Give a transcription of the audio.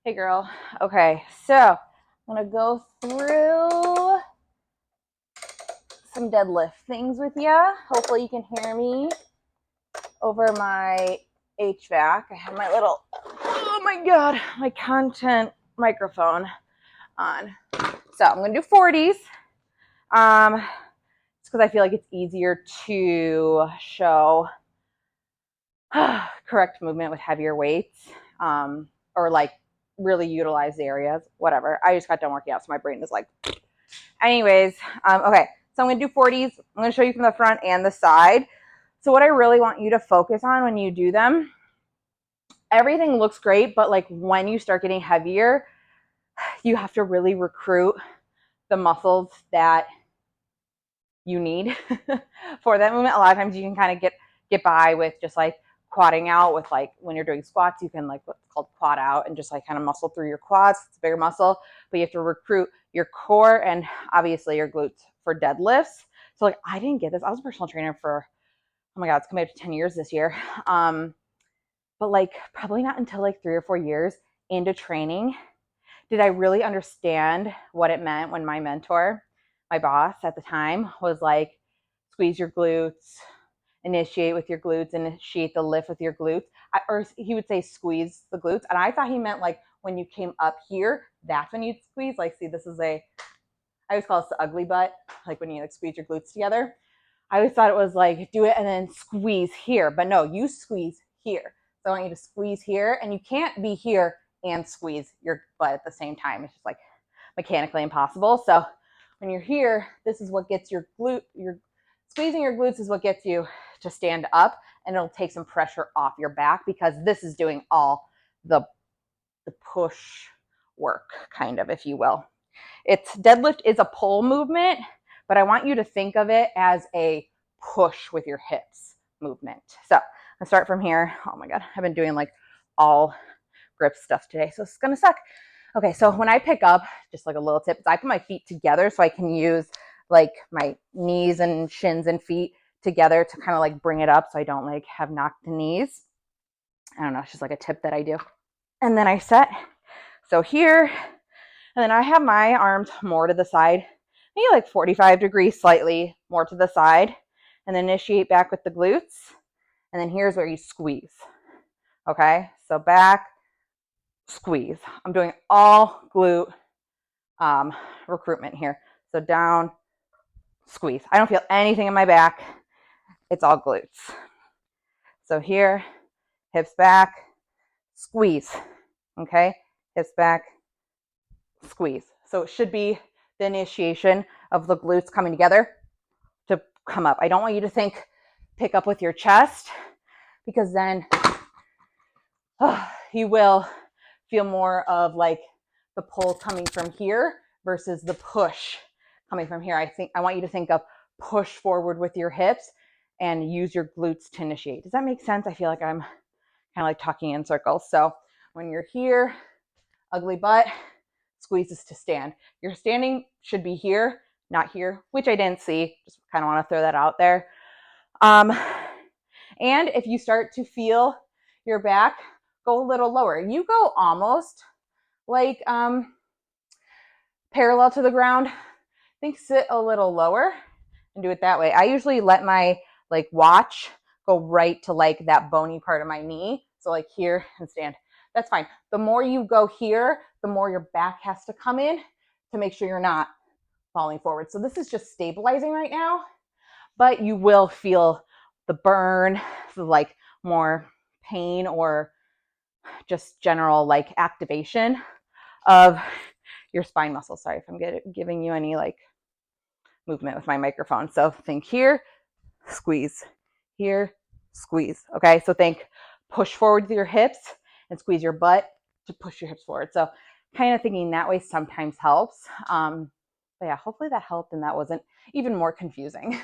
Hey girl. Okay, so I'm gonna go through some deadlift things with you. Hopefully you can hear me over my HVAC. I have my little, oh my God, my content microphone on. So I'm gonna do 40s. It's because I feel like it's easier to show correct movement with heavier weights, or like really utilize the areas, whatever. I just got done working out, so my brain is like, anyways, okay. So I'm gonna do 40s. I'm gonna show you from the front and the side. So what I really want you to focus on when you do them, everything looks great, but like when you start getting heavier, you have to really recruit the muscles that you need for that movement. A lot of times you can kind of get by with just like quadding out with, like, when you're doing squats, you can like what's called quad out and just like kind of muscle through your quads. It's a bigger muscle, but you have to recruit your core and obviously your glutes for deadlifts. So like I didn't get this. I was a personal trainer for, oh my God, it's coming up to 10 years this year. But like probably not until like 3 or 4 years into training did I really understand what it meant when my mentor, my boss at the time, was like, squeeze your glutes, initiate with your glutes, initiate the lift with your glutes. Or he would say squeeze the glutes. And I thought he meant like when you came up here, that's when you'd squeeze. Like, see, this is I always call this the ugly butt, like when you like squeeze your glutes together. I always thought it was like do it and then squeeze here. But no, you squeeze here. So I want you to squeeze here, and you can't be here and squeeze your butt at the same time. It's just like mechanically impossible. So when you're here, this is what gets your squeezing your glutes is what gets you to stand up, and it'll take some pressure off your back because this is doing all the push work, kind of, if you will. It's deadlift is a pull movement, but I want you to think of it as a push with your hips movement. So let's start from here. Oh my God, I've been doing like all grip stuff today, so it's gonna suck. Okay, so when I pick up, just like a little tip, I put my feet together so I can use like my knees and shins and feet together to kind of like bring it up so I don't like have knocked knees. I don't know, it's just like a tip that I do. And then I set, so here, and then I have my arms more to the side, maybe like 45 degrees, slightly more to the side, and then initiate back with the glutes. And then here's where you squeeze. Okay, so back, squeeze. I'm doing all glute recruitment here. So down, squeeze. I don't feel anything in my back. It's all glutes. So here, hips back, squeeze. Okay, hips back, squeeze. So it should be the initiation of the glutes coming together to come up. I don't want you to pick up with your chest, because then you will feel more of like the pull coming from here versus the push coming from here. I want you to think of push forward with your hips and use your glutes to initiate. Does that make sense? I feel like I'm kind of like talking in circles. So when you're here, ugly butt, squeezes to stand. Your standing should be here, not here, which I didn't see. Just kind of want to throw that out there. And if you start to feel your back, go a little lower. You go almost like parallel to the ground. Sit a little lower and do it that way. I usually let my like watch go right to like that bony part of my knee. So like here and stand. That's fine. The more you go here, the more your back has to come in to make sure you're not falling forward. So this is just stabilizing right now, but you will feel the burn, the like more pain or just general like activation of your spine muscles. Sorry if I'm giving you any like movement with my microphone. So think here, squeeze, here, squeeze. Okay, so think push forward with your hips and squeeze your butt to push your hips forward. So kind of thinking that way sometimes helps. But yeah, hopefully that helped and that wasn't even more confusing.